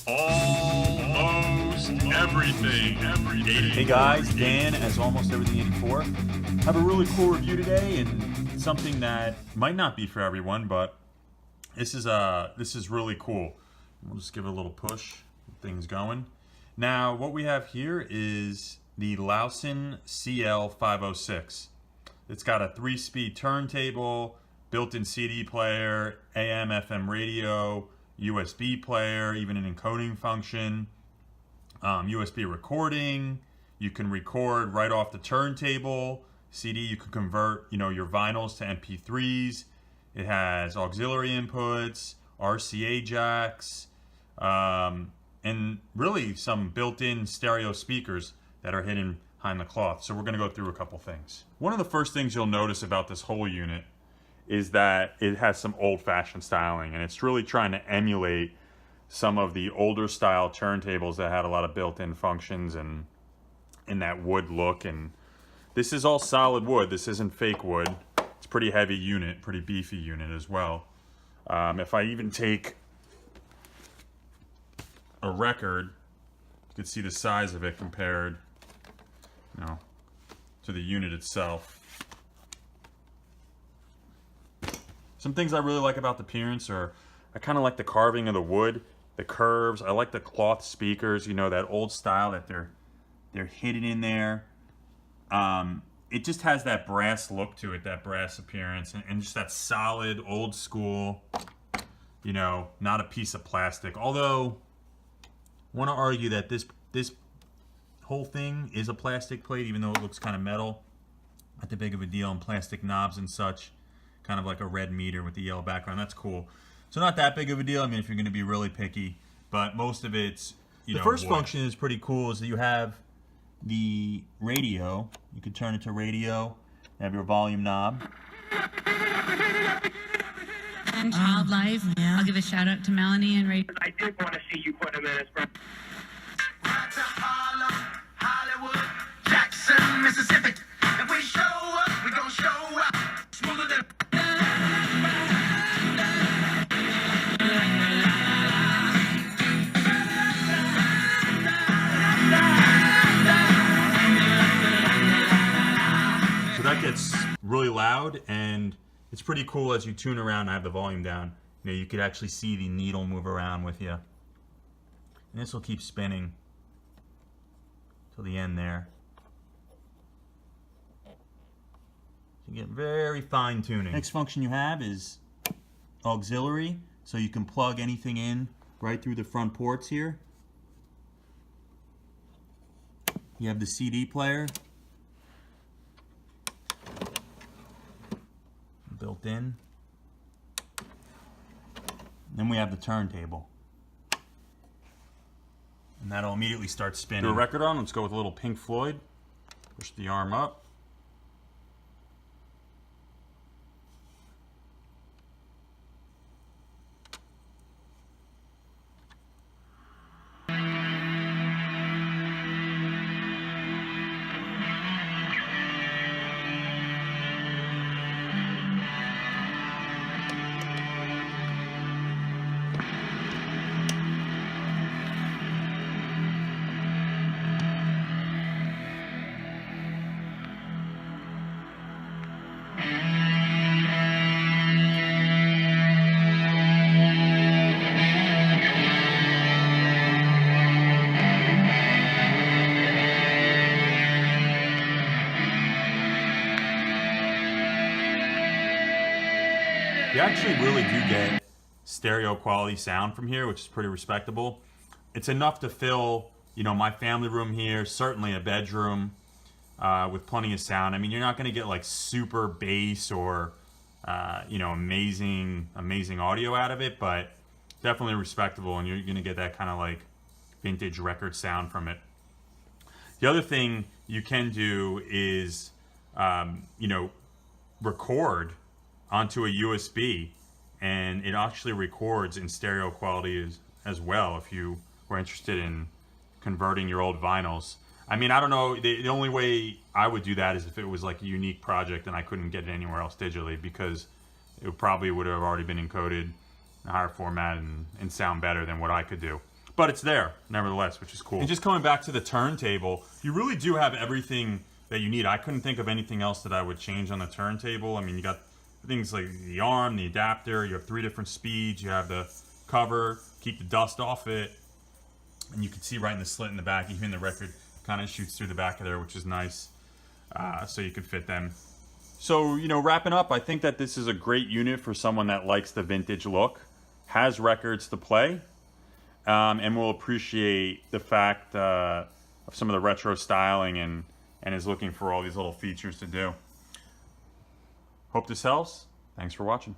Almost everything. Hey guys, Dan as Almost Everything 84. Have a really cool review today, and something that might not be for everyone, but this is really cool. We'll just give it a little push, get things going. Now, what we have here is the Lauson CL506. It's got a 3-speed turntable, built-in CD player, AM, FM radio, USB player, even an encoding function, USB recording. You can record right off the turntable. CD, you can convert, your vinyls to MP3s. It has auxiliary inputs, RCA jacks, and really some built-in stereo speakers that are hidden behind the cloth. So we're going to go through a couple things. One of the first things you'll notice about this whole unit is that it has some old-fashioned styling, and it's really trying to emulate some of the older style turntables that had a lot of built-in functions and in that wood look. And this is all solid wood. This isn't fake wood. It's a pretty heavy unit, pretty beefy unit as well. If I even take a record, you can see the size of it compared, to the unit itself. Some things I really like about the appearance are, I kind of like the carving of the wood, the curves. I like the cloth speakers, that old style that they're hidden in there. It just has that brass look to it, that brass appearance, and just that solid old school, not a piece of plastic. Although, I want to argue that this whole thing is a plastic plate, even though it looks kind of metal. Not that big of a deal, and plastic knobs and such. Kind of like a red meter with the yellow background. That's cool. So not that big of a deal. I mean, if you're going to be really picky, but most of it's, the first function is pretty cool. Is that you have the radio. You can turn it to radio. You have your volume knob. And Child Life. Yeah. I'll give a shout out to Melanie and Ray. I did want to see you put them in as well. Hollywood, Jackson, Mississippi. If we show up, we gon' show up. Smoother than. So that gets really loud, and it's pretty cool as you tune around. I have the volume down. You could actually see the needle move around with you. And this will keep spinning till the end there. You get very fine tuning. Next function you have is auxiliary, so you can plug anything in right through the front ports here. You have the CD player built in. Then we have the turntable. And that'll immediately start spinning. Do a record on. Let's go with a little Pink Floyd. Push the arm up. You actually really do get stereo quality sound from here, which is pretty respectable. It's enough to fill, my family room here, certainly a bedroom, with plenty of sound. I mean, you're not going to get like super bass or, amazing audio out of it, but definitely respectable, and you're going to get that kind of like vintage record sound from it. The other thing you can do is, record onto a USB, and it actually records in stereo quality as well if you were interested in converting your old vinyls. I mean, I don't know, the only way I would do that is if it was like a unique project and I couldn't get it anywhere else digitally, because it probably would have already been encoded in a higher format and sound better than what I could do. but it's there nevertheless, which is cool. And just coming back to the turntable, you really do have everything that you need. I couldn't think of anything else that I would change on the turntable. I mean, you got things like the arm, the adapter, you have 3 different speeds, you have the cover, keep the dust off it, and you can see right in the slit in the back, even the record kind of shoots through the back of there, which is nice, so you can fit them. So, you know, wrapping up, I think that this is a great unit for someone that likes the vintage look, has records to play, and will appreciate the fact of some of the retro styling and is looking for all these little features to do. Hope this helps. Thanks for watching.